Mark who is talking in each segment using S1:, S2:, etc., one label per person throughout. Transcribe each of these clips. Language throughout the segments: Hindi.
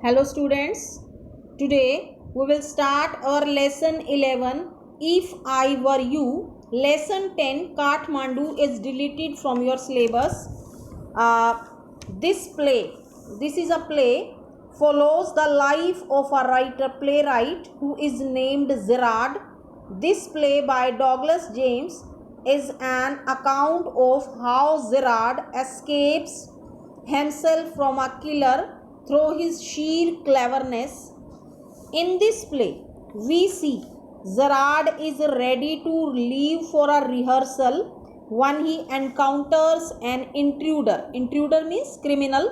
S1: Hello students, today we will start our lesson 11 If I Were You. Lesson 10 Kathmandu is deleted from your syllabus. This is a play, follows the life of a playwright who is named Gerard. This play by Douglas James is an account of how Gerard escapes himself from a killer through his sheer cleverness. In this play, we see Gerard is ready to leave for a rehearsal when he encounters an intruder. Intruder means criminal.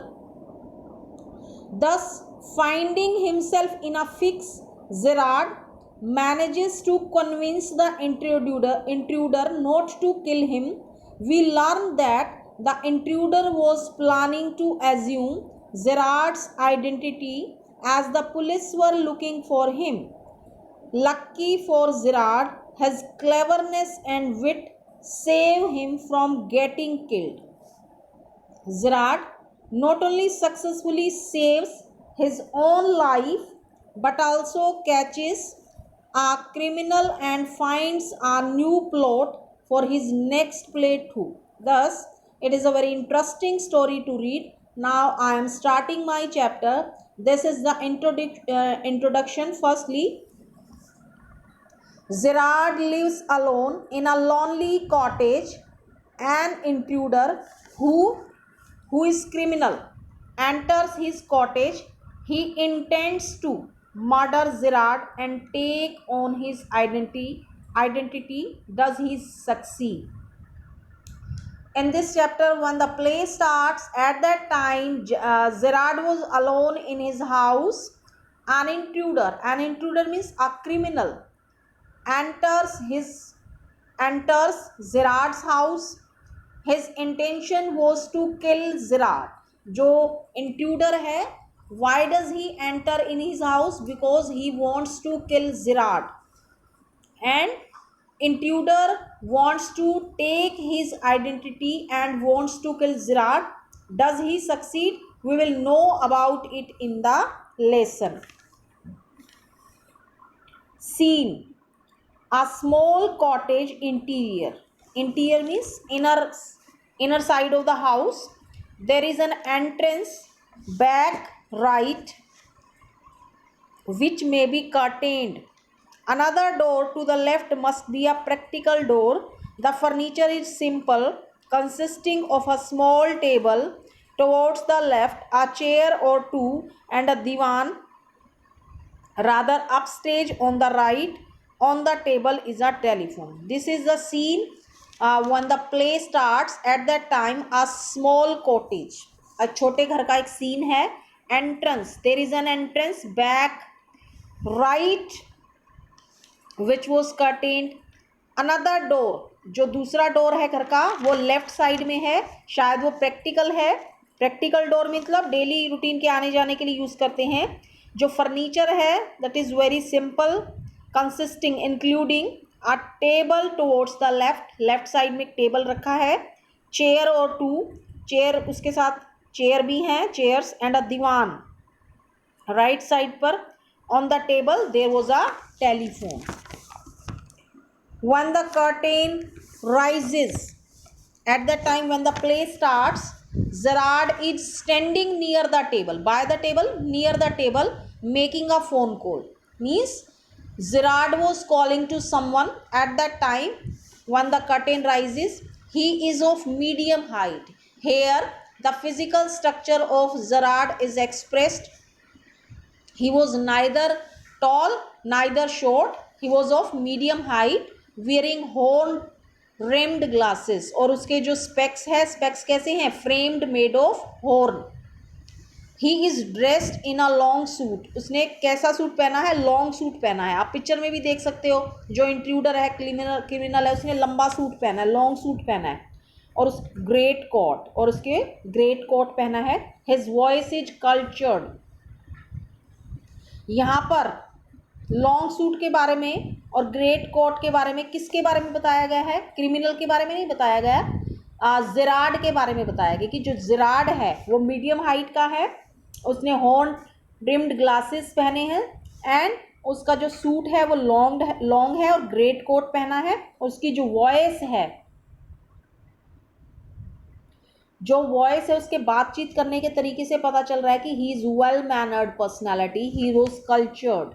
S1: Thus, finding himself in a fix, Gerard manages to convince the intruder not to kill him. We learn that the intruder was planning to assume Gerard's identity as the police were looking for him. Lucky for Gerard, his cleverness and wit save him from getting killed. Gerard not only successfully saves his own life but also catches a criminal and finds a new plot for his next play too. Thus, it is a very interesting story to read. Now I am starting my chapter. This is the introduction. Firstly, Gerard lives alone in a lonely cottage. An intruder who is criminal enters his cottage. He intends to murder Gerard and take on his identity. Does he succeed? In this chapter, when the play starts, at that time Gerard was alone in his house. An intruder means a criminal, enters Gerard's house. His intention was to kill Gerard. जो intruder है, why does he enter in his house? Because he wants to kill Gerard. And intruder wants to take his identity and wants to kill Gerard. Does he succeed? We will know about it in the lesson. Scene: a small cottage interior. Interior means inner side of the house. There is an entrance back right which may be curtained. Another door to the left must be a practical door. The furniture is simple, consisting of a small table towards the left, a chair or two, and a divan rather upstage on the right. On the table is a telephone. This is the scene when the play starts. At that time, a small cottage, a छोटे घर का एक scene है. Entrance, there is an entrance back right which was curtained. Another door, जो दूसरा डोर है घर का वो लेफ्ट साइड में है, शायद वो प्रैक्टिकल है. प्रैक्टिकल डोर मतलब डेली रूटीन के आने जाने के लिए यूज करते हैं. जो फर्नीचर है that is very simple, consisting including a table towards the left side में एक टेबल रखा है. चेयर और टू, चेयर उसके साथ चेयर भी हैं, chairs, and a divan right side पर. On the table there was a telephone. When the curtain rises, at the time when the play starts, Gerard is standing near the table, by the table, near the table, making a phone call. Means Gerard was calling to someone. At that time when the curtain rises, he is of medium height. Here the physical structure of Gerard is expressed. He was neither tall neither short. He was of medium height, wearing horn rimmed glasses. और उसके जो स्पेक्स है, स्पेक्स कैसे हैं? Framed, made of horn. He is dressed in a long suit. उसने कैसा सूट पहना है? लॉन्ग सूट पहना है. आप पिक्चर में भी देख सकते हो, जो इंट्रूडर है, क्रिमिनल है, उसने लंबा सूट पहना है, लॉन्ग सूट पहना है. और उस ग्रेट कोट, और उसके ग्रेट कोट पहना है. His voice is cultured. यहाँ पर लॉन्ग सूट के बारे में और ग्रेट कोट के बारे में किसके बारे में बताया गया है? क्रिमिनल के बारे में नहीं बताया गया, जेराड के बारे में बताया गया कि जो जेराड है वो मीडियम हाइट का है. उसने हॉर्न ट्रिम्ड ग्लासेस पहने हैं एंड उसका जो सूट है वो लॉन्ग है और ग्रेट कोट पहना है। उसकी जो वॉइस है उसके बातचीत करने के तरीके से पता चल रहा है कि he is well mannered personality, he was cultured.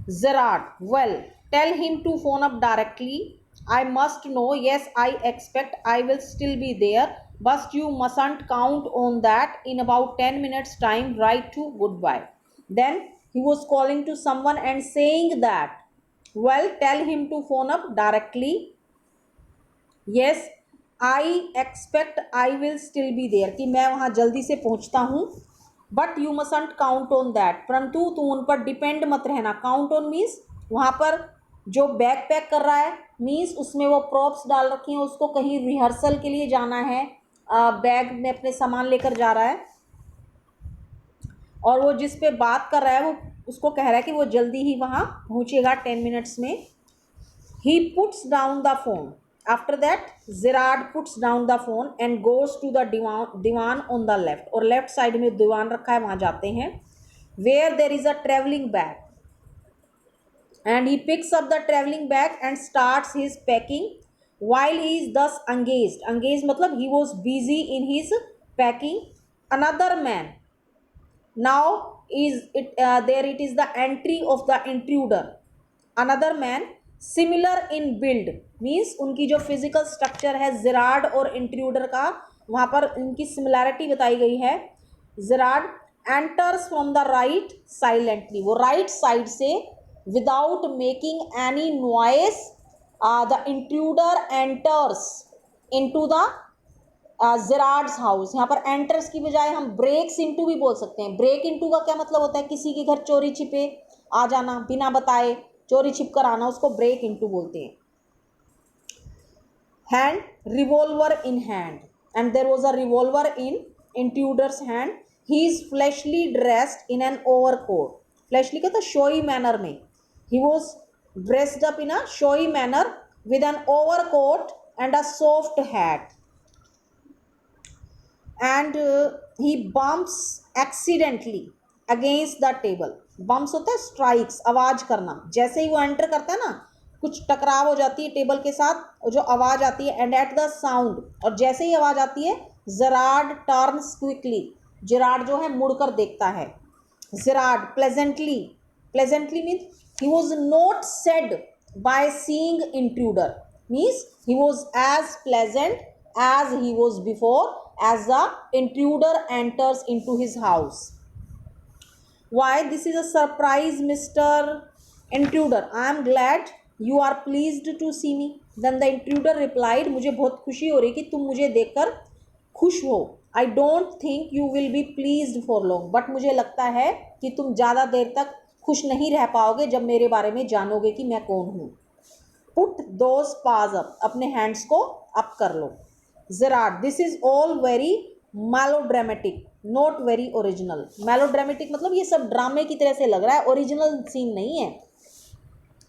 S1: Gerard, well, tell him to phone up directly. I must know. Yes, I expect I will still be there, but you mustn't count on that. In about 10 minutes time, write to goodbye. Then he was calling to someone and saying that, well, tell him to phone up directly. Yes, I expect I will still be there, कि मैं वहाँ जल्दी से पहुँचता हूँ। But you mustn't count on that, परंतु तुम उन पर डिपेंड मत रहना। काउंट ऑन मीन्स वहाँ पर जो बैग पैक कर रहा है, मीन्स उसमें वो प्रॉप्स डाल रखी हैं, उसको कहीं रिहर्सल के लिए जाना है, बैग में अपने सामान लेकर जा रहा है, और वो जिस पे बात कर रहा है वो उसको कह रहा है कि वो जल्दी ही वहाँ पहुँचेगा 10 मिनट्स में। He puts down the phone. After that, Gerard puts down the phone and goes to the divan on the left, और लेफ्ट साइड में दीवान रखा है, वहाँ जाते हैं। Where there is a traveling bag, and he picks up the traveling bag and starts his packing. While he is thus engaged मतलब he was busy in his packing. Another man, now is it there it is the entry of the intruder. Another man similar in build means उनकी जो फिजिकल स्ट्रक्चर है जेराड और इंट्रूडर का, वहाँ पर इनकी सिमिलैरिटी बताई गई है। Gerard enters from the right silently, वो राइट साइड से without making any noise the intruder enters into the Gerard's house. यहाँ पर एंटर्स की बजाय हम ब्रेक्स इनटू भी बोल सकते हैं। ब्रेक इनटू का क्या मतलब होता है? किसी के घर चोरी छिपे आ जाना, बिना बताए चोरी छिप कर आना, उसको ब्रेक इनटू बोलते हैं। Hand, revolver in hand, and there was a revolver in intruder's hand. He is flashily dressed in an overcoat, flashily कहता है शोई मैनर में, he was dressed up in a showy manner with an overcoat and a soft hat, and he bumps accidentally against the table. Bumps होता है स्ट्राइक्स, आवाज करना। जैसे ही वो एंटर करता है ना, कुछ टकराव हो जाती है टेबल के साथ, और जो आवाज आती है, एंड एट द साउंड, और जैसे ही आवाज आती है, जेराड टर्न्स क्विकली, जेराड जो है मुड़कर देखता है। Gerard pleasantly, pleasantly means he was not sad by seeing intruder, means he was as pleasant as he was before as the intruder enters into his house. Why, this is a surprise, Mr. Intruder. I am glad you are pleased to see me. Then the intruder replied, मुझे बहुत खुशी हो रही कि तुम मुझे देखकर खुश हो। I don't think you will be pleased for long. But मुझे लगता है कि तुम ज़्यादा देर तक खुश नहीं रह पाओगे जब मेरे बारे में जानोगे कि मैं कौन हूँ। Put those paws up. अपने हैंड्स को अप कर लो। Gerard, this is all very melodramatic, not very original. Melodramatic मतलब ये सब ड्रामे की तरह से लग रहा है, ओरिजिनल सीन नहीं है।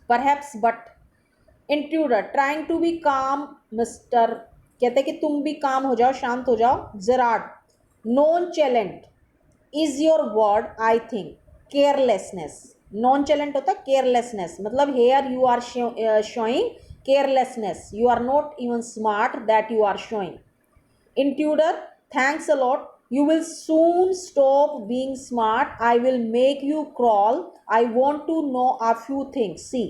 S1: Perhaps, but intruder trying to be calm, mister कहते कि तुम भी काम हो जाओ, शांत हो जाओ। Gerard, nonchalant is your word, I think carelessness. Nonchalant होता है केयरलेसनेस, मतलब here you are showing carelessness, you are not even smart that you are showing. Intruder, thanks a lot, you will soon stop being smart, I will make you crawl, I want to know a few things, see।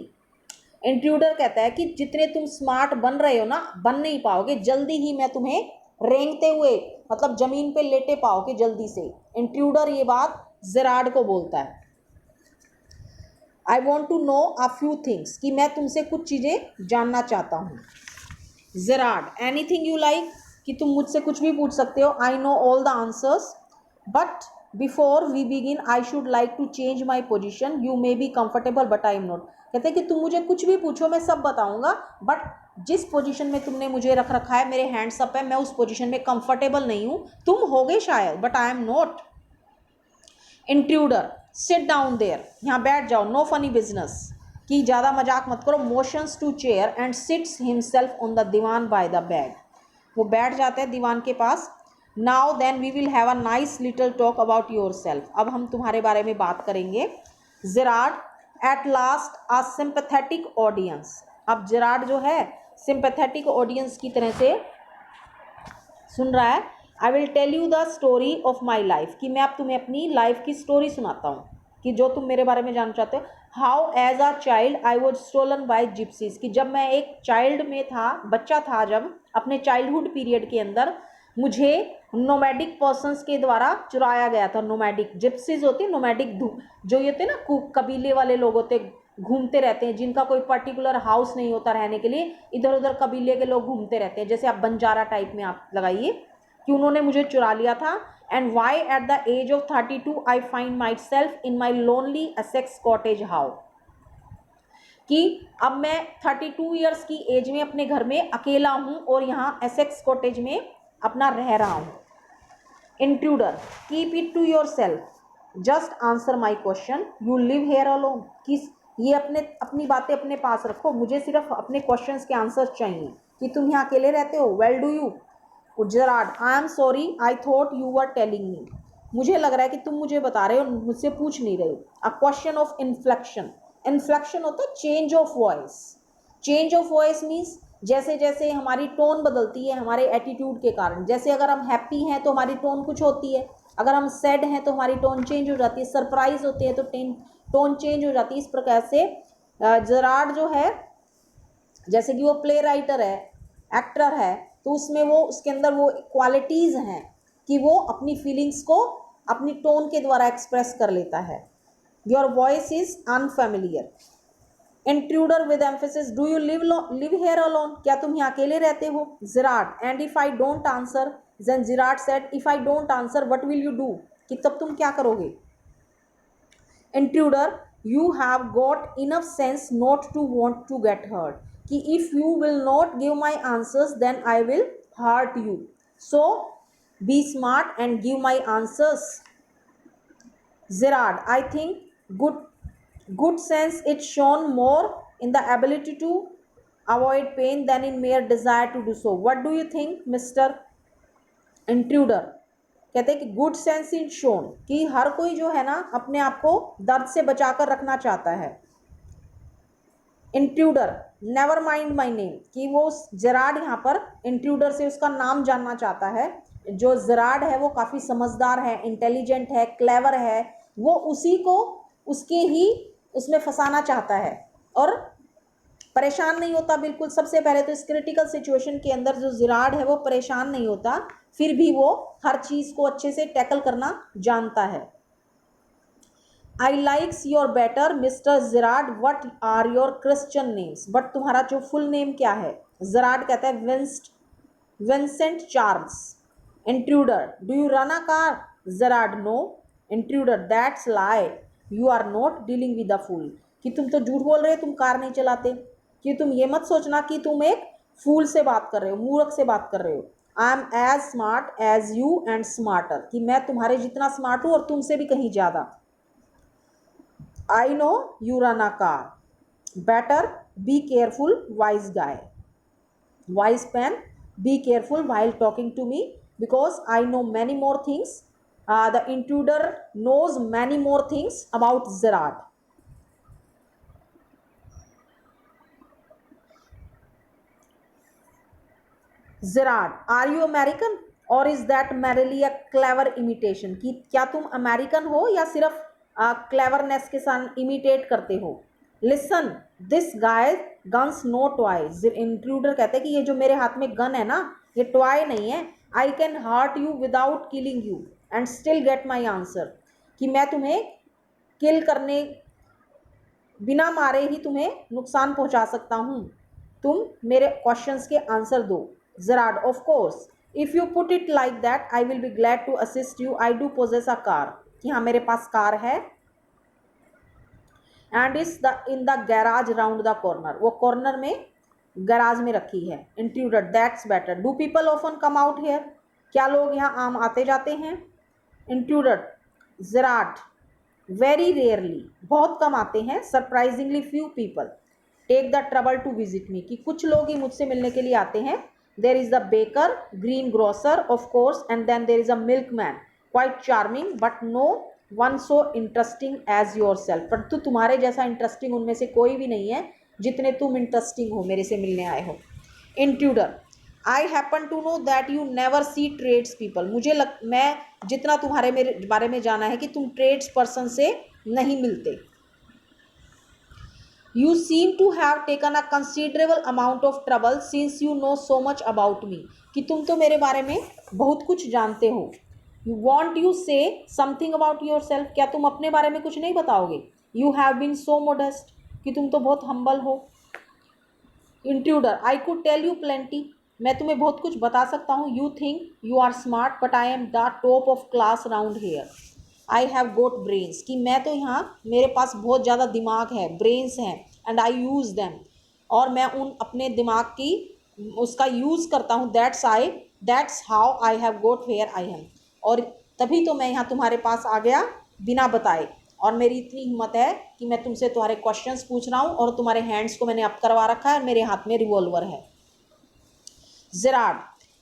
S1: Intruder कहता है कि जितने तुम स्मार्ट बन रहे हो ना, बन नहीं पाओगे, जल्दी ही मैं तुम्हें रेंगते हुए मतलब जमीन पे लेटे पाओगे जल्दी से। इंट्रूडर ये बात जेराड को बोलता है। I want to know a few things, कि मैं तुमसे कुछ चीज़ें जानना चाहता हूँ। जेराड, एनीथिंग यू लाइक, कि तुम मुझसे कुछ भी पूछ सकते हो। I know all the answers, but before we begin I should like to change my position, you may be comfortable but I am not. कहते हैं कि तुम मुझे कुछ भी पूछो, मैं सब बताऊंगा, बट जिस पोजीशन में तुमने मुझे रख रखा है, मेरे हैंड्स अप है, मैं उस पोजीशन में कंफर्टेबल नहीं हूँ। तुम होगे शायद, but I am not. Intruder, sit down there, यहाँ बैठ जाओ, नो फनी बिजनेस, कि ज़्यादा मजाक मत करो। Motions to chair and sits himself on the divan by the bed, वो बैठ जाते हैं दीवान के पास। Now then we will have a nice little talk about yourself. अब हम तुम्हारे बारे में बात करेंगे। Gerard at last a sympathetic audience. अब जेराड जो है सिंपैथेटिक ऑडियंस की तरह से सुन रहा है। I will tell you the story of my life, कि मैं अब तुम्हें अपनी लाइफ की स्टोरी सुनाता हूँ कि जो तुम मेरे बारे में जानना चाहते हो। How as a child I was stolen by gypsies, कि जब मैं एक चाइल्ड में था, बच्चा था, जब अपने चाइल्डहुड पीरियड के अंदर मुझे नोमैडिक पर्सन्स के द्वारा चुराया गया था। नोमैडिक जिप्सीज होती है, नोमैडिक जो ये होते हैं ना, कबीले वाले लोग होते, घूमते रहते हैं, जिनका कोई पर्टिकुलर हाउस नहीं होता रहने के लिए, इधर उधर कबीले के लोग घूमते रहते हैं। जैसे आप बंजारा टाइप में आप लगाइए कि उन्होंने मुझे चुरा लिया था। And why at the age of 32 I find myself in my lonely Essex cottage how, कि अब मैं 32 ईयर्स की एज में अपने घर में अकेला हूँ और यहाँ एसेक्स कॉटेज में अपना रह रहा हूँ। Intruder keep it to yourself, just answer my question, you live here alone, कि ये अपनी बातें अपने पास रखो, मुझे सिर्फ अपने क्वेश्चंस के आंसर चाहिए कि तुम यहाँ अकेले रहते हो। Well do you Gerrard I am sorry I thought you were telling me, मुझे लग रहा है कि तुम मुझे बता रहे हो, मुझसे पूछ नहीं रहे हो। A question of inflection, inflection होता है change of voice. Change of voice means जैसे जैसे हमारी टोन बदलती है हमारे एटीट्यूड के कारण। जैसे अगर हम हैप्पी हैं तो हमारी टोन कुछ होती है, अगर हम सैड हैं तो हमारी टोन चेंज हो जाती है, सरप्राइज होते हैं तो टोन चेंज हो जाती है। इस प्रकार से जेराड जो है, जैसे कि वो प्ले राइटर है, एक्टर है, तो उसमें वो उसके अंदर वो क्वालिटीज़ हैं कि वो अपनी फीलिंग्स को अपनी टोन के द्वारा एक्सप्रेस कर लेता है। Your voice is unfamiliar. Intruder with emphasis do you live here alone, क्या तुम यहाँ अकेले रहते हो। Gerard and if I don't answer, then Gerard said if I don't answer what will you do, कि तब तुम क्या करोगे। Intruder you have got enough sense not to want to get hurt, कि if you will not give my answers then I will hurt you, so B smart and give my answers. Gerard, I think good sense is shown more in the ability to avoid pain than in mere desire to do so. What do you think, Mr. Intruder? कहते हैं कि गुड सेंस इज शोन, कि हर कोई जो है ना अपने आप को दर्द से बचाकर रखना चाहता है। Intruder never mind my name, कि वो जेराड यहाँ पर इंट्रूडर से उसका नाम जानना चाहता है। जो जेराड है वो काफ़ी समझदार है, इंटेलिजेंट है, क्लेवर है, वो उसी को उसके ही उसमें फंसाना चाहता है और परेशान नहीं होता बिल्कुल। सबसे पहले तो इस क्रिटिकल सिचुएशन के अंदर जो जेराड है वो परेशान नहीं होता, फिर भी वो हर चीज़ को अच्छे से टैकल करना जानता है। I likes your better Mister Gerard, what are your Christian names, but तुम्हारा जो फुल नेम क्या है। जेराड कहता है Vincent Charles. Intruder do you run a car. Gerard no. Intruder that's lie, you are not dealing with a fool, कि तुम तो झूठ बोल रहे हो, तुम कार नहीं चलाते। कि तुम ये मत सोचना कि तुम एक फूल से बात कर रहे हो, मूर्ख से बात कर रहे हो। I am as smart as you and smarter, कि मैं तुम्हारे जितना स्मार्ट हूँ और तुमसे भी कहीं ज़्यादा। I know you run a car. Better be careful, wise guy. Wise pen, be careful while talking to me because I know many more things. The intruder knows many more things about Gerard. Gerard, are you American or is that merely a clever imitation? कि क्या तुम अमेरिकन हो या सिर्फ क्लेवरनेस के साथ इमिटेट करते हो। Listen this guy gun's no toy. Intruder कहते हैं कि ये जो मेरे हाथ में गन है ना, ये टॉय नहीं है। I can heart you without killing you and still get my answer, कि मैं तुम्हें किल करने बिना मारे ही तुम्हें नुकसान पहुंचा सकता हूँ, तुम मेरे क्वेश्चंस के आंसर दो। Gerard of course if you put it like that I will be glad to assist you, I do possess a car, कि हाँ मेरे पास कार है। And is in the garage round the corner, वो कॉर्नर में गैराज में रखी है। Intruder that's better, do people often come out here, क्या लोग यहाँ आम आते जाते हैं। इंट्रूडर जेराड वेरी रेयरली, बहुत कम आते हैं। Surprisingly few people take the trouble to visit me, कि कुछ लोग ही मुझसे मिलने के लिए आते हैं। there is the baker, greengrocer of course, and then there is a milkman, quite charming but no one so interesting as yourself. पर तो तुम्हारे जैसा इंटरेस्टिंग उनमें से कोई भी नहीं है जितने तुम इंटरेस्टिंग हो, मेरे से मिलने आए हो. Intruder, I happen to know that you never see trades people. मैं जितना तुम्हारे मेरे बारे में जाना है कि तुम ट्रेड्स पर्सन से नहीं मिलते. You seem to have taken a considerable amount of trouble since you know so much about me. कि तुम तो मेरे बारे में बहुत कुछ जानते हो. Want you say something about yourself? क्या तुम अपने बारे में कुछ नहीं बताओगे? You have been so modest. कि तुम तो बहुत humble हो. Intruder, I could tell you plenty. मैं तुम्हें बहुत कुछ बता सकता हूँ. You think you are smart, but I am the top of class around here. I have got brains. कि मैं तो यहाँ, मेरे पास बहुत ज़्यादा दिमाग है, brains हैं, and I use them. और मैं उन अपने दिमाग की उसका यूज़ करता हूँ. That's how I have got where I am. और तभी तो मैं यहाँ तुम्हारे पास आ गया बिना बताए. और मेरी इतनी हिम्मत है कि मैं तुमसे तुम्हारे क्वेश्चंस पूछ रहा हूँ और तुम्हारे हैंड्स को मैंने अप करवा रखा है और मेरे हाथ में रिवॉल्वर है. Gerard,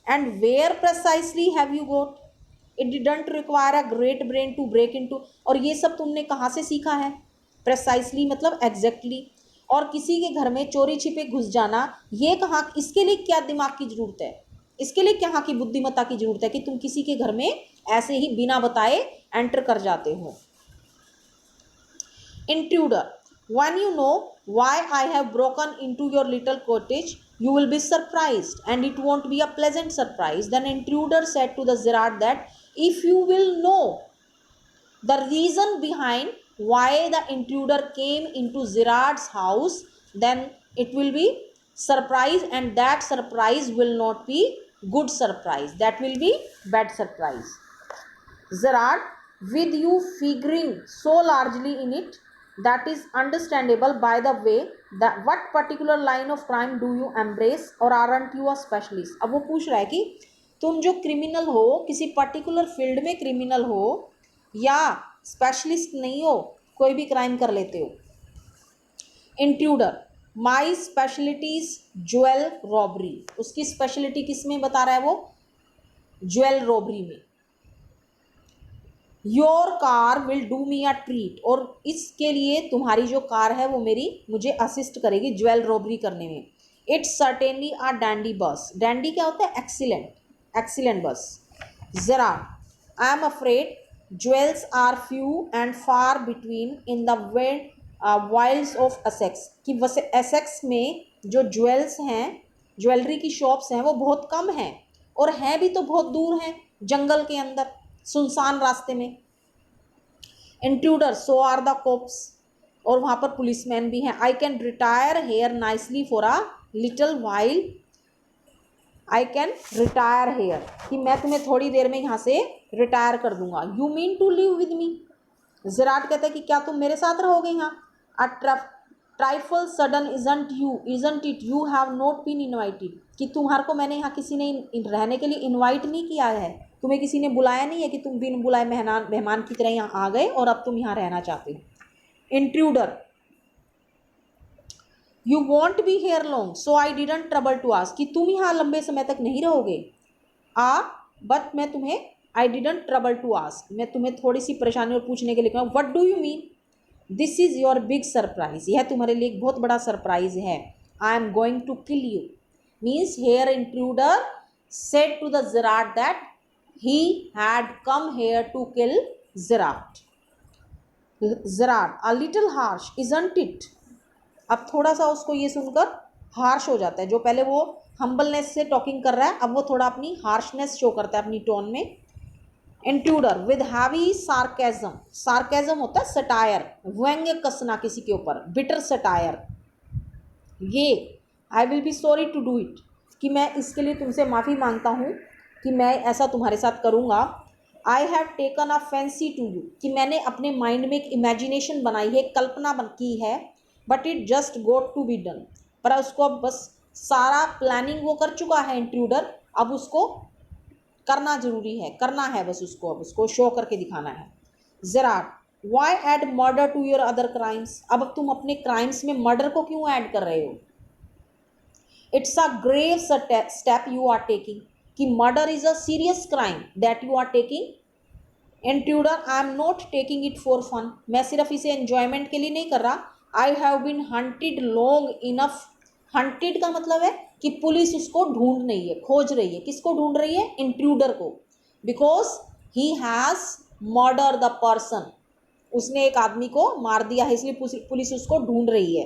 S1: and where precisely have you got? It didn't require a great brain to break into. और ये सब तुमने कहाँ से सीखा है? Precisely मतलब exactly. और किसी के घर में चोरी छिपे घुस जाना, ये कहाँ, इसके लिए क्या दिमाग की जरूरत है? इसके लिए कहाँ की बुद्धिमत्ता की जरूरत है कि तुम किसी के घर में ऐसे ही बिना बताए एंटर कर जाते हो? Intruder, when you know why I have broken into your little cottage, you will be surprised, and it won't be a pleasant surprise. Then Intruder said to the Gerard that if you will know the reason behind why the intruder came into Gerard's house, then it will be surprise, and that surprise will not be good surprise. That will be bad surprise. Gerard, with you figuring so largely in it, that is understandable. By the way, that what particular line of crime do you embrace, or aren't you a specialist? अब वो पूछ रहा है कि तुम जो क्रिमिनल हो, किसी पर्टिकुलर फील्ड में क्रिमिनल हो या स्पेशलिस्ट नहीं हो, कोई भी क्राइम कर लेते हो. इंट्रूडर, माई स्पेशलिटीज ज्वेल रॉबरी. उसकी स्पेशलिटी किस में बता रहा है वो? ज्वेल रॉबरी में. Your car will do me a treat. और इसके लिए तुम्हारी जो कार है वो मुझे असिस्ट करेगी ज्वेल रॉबरी करने में. It's certainly a dandy bus. Dandy क्या होता है? एक्सीलेंट. Excellent bus. जरा, I am afraid jewels are few and far between in the wilds of Essex. कि वैसे एसेक्स में जो ज्वेल्स हैं, ज्वेलरी की शॉप्स हैं, वो बहुत कम हैं और हैं भी तो बहुत दूर हैं, जंगल के अंदर, सुनसान रास्ते में. Intruder, so are the cops. और वहाँ पर पुलिसमैन भी हैं. I can retire here nicely for a little while. I can retire here, कि मैं तुम्हें थोड़ी देर में यहाँ से रिटायर कर दूंगा. You mean to live with me? Gerard कहता है कि क्या तुम मेरे साथ रहोगे यहाँ? A trifle sudden isn't it you have not been invited. कि तुम्हारे को मैंने यहाँ किसी ने रहने के लिए इन्वाइट नहीं किया है, तुम्हें किसी ने बुलाया नहीं है कि तुम बिन बुलाए मेहमान की तरह यहाँ आ गए और अब तुम यहाँ रहना चाहते हो. Intruder, you won't be here long so I didn't trouble to ask. कि तुम यहाँ लंबे समय तक नहीं रहोगे. बट मैं तुम्हें, I didn't trouble to ask, मैं तुम्हें थोड़ी सी परेशानी और पूछने के लिए कहूँ. What do you mean? This is your big surprise. यह तुम्हारे लिए एक बहुत बड़ा सरप्राइज है. I am going to kill you. Means here intruder said to the Gerard that he had come here to kill Gerard. Gerard, a little harsh, isn't it? अब थोड़ा सा उसको ये सुनकर हार्श हो जाता है. जो पहले वो हम्बलनेस से टॉकिंग कर रहा है, अब वो थोड़ा अपनी हार्शनेस शो करता है अपनी टोन में. Intruder, with heavy sarcasm. Sarcasm होता है सटायर, व्यंग्य कसना किसी के ऊपर, बिटर सटायर. ये I will be sorry to do it, कि मैं इसके लिए तुमसे माफ़ी मांगता हूँ कि मैं ऐसा तुम्हारे साथ करूँगा. I have taken a fancy to you, कि मैंने अपने माइंड में एक इमेजिनेशन बनाई है, कल्पना की है. But it just got to be done. पर उसको अब बस सारा प्लानिंग वो कर चुका है इंट्रूडर, अब उसको करना जरूरी है, करना है बस उसको, अब उसको शो करके दिखाना है. Gerard, why add murder to your other crimes? अब तुम अपने क्राइम्स में मर्डर को क्यों ऐड कर रहे हो? It's a grave step you are taking, कि murder is a serious crime that you are taking. Intruder, I am not taking it for fun, मैं सिर्फ इसे एंजॉयमेंट के लिए नहीं कर रहा। I have been hunted long enough, hunted का मतलब है कि पुलिस उसको ढूंढ रही है, खोज रही है। किसको ढूंढ रही है? इंट्रूडर को। Because he has murder the person, उसने एक आदमी को मार दिया है, इसलिए पुलिस उसको ढूंढ रही है।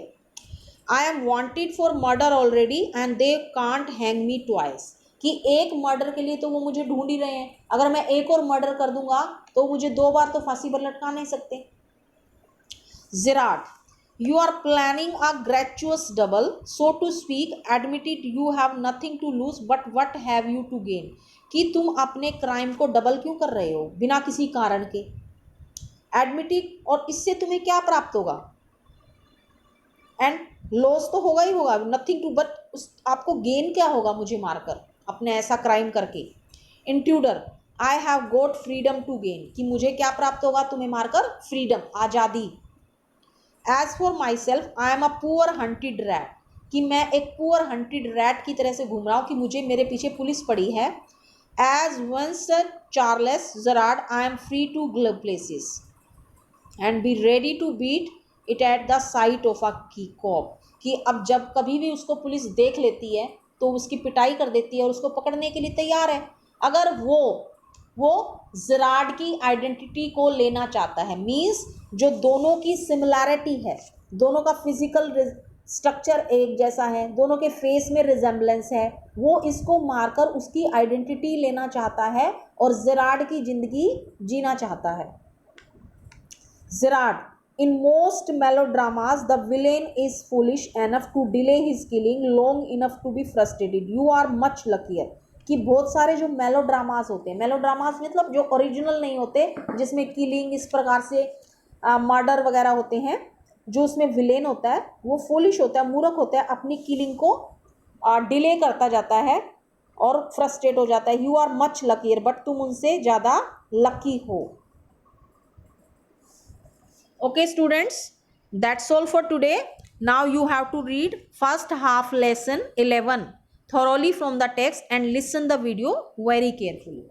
S1: I M wanted for murder already and they can't hang me twice, कि एक मर्डर के लिए तो वो मुझे ढूंढ ही रहे हैं, अगर मैं एक और मर्डर कर दूंगा तो मुझे 2 बार तो फांसी पर लटका नहीं सकते। Gerard, you are planning a gracious double, so to speak, admitted you have nothing to lose but what have you to gain, कि तुम अपने क्राइम को डबल क्यों कर रहे हो बिना किसी कारण के। एडमिटेड, और इससे तुम्हें क्या प्राप्त होगा? एंड लॉस तो होगा ही होगा, नथिंग टू, बट आपको गेन क्या होगा मुझे मारकर, अपने ऐसा क्राइम करके। Intruder, I have got freedom to gain, कि मुझे क्या प्राप्त होगा तुम्हें मारकर? फ्रीडम, आज़ादी। As for myself I am a poor hunted rat, कि मैं एक पुअर हंटेड रैट की तरह से घूम रहा हूँ, कि मुझे मेरे पीछे पुलिस पड़ी है। As once Charles Gerard I am free to glow places and be ready to beat it at the sight of a key cop, कि अब जब कभी भी उसको पुलिस देख लेती है तो उसकी पिटाई कर देती है और उसको पकड़ने के लिए तैयार है। अगर वो जराड की आइडेंटिटी को लेना चाहता है, मीन्स जो दोनों की सिमिलैरिटी है, दोनों का फिजिकल स्ट्रक्चर एक जैसा है, दोनों के फेस में रिजेम्बलेंस है, वो इसको मारकर उसकी आइडेंटिटी लेना चाहता है और जराड की जिंदगी जीना चाहता है। Zerad, in most melodramas, the villain is foolish enough to delay his killing long enough to be frustrated. You are much luckier. कि बहुत सारे जो मेलोड्रामास होते हैं, मेलोड्रामास मतलब जो ओरिजिनल नहीं होते, जिसमें किलिंग इस प्रकार से मर्डर वगैरह होते हैं, जो उसमें विलेन होता है वो फूलिश होता है, मूर्ख होता है, अपनी किलिंग को डिले करता जाता है और फ्रस्ट्रेट हो जाता है। You are much luckier, but तुम उनसे ज़्यादा लकी हो। Okay students, that's all for today. Now you have to read first half lesson 11 thoroughly from the text and listen the video very carefully.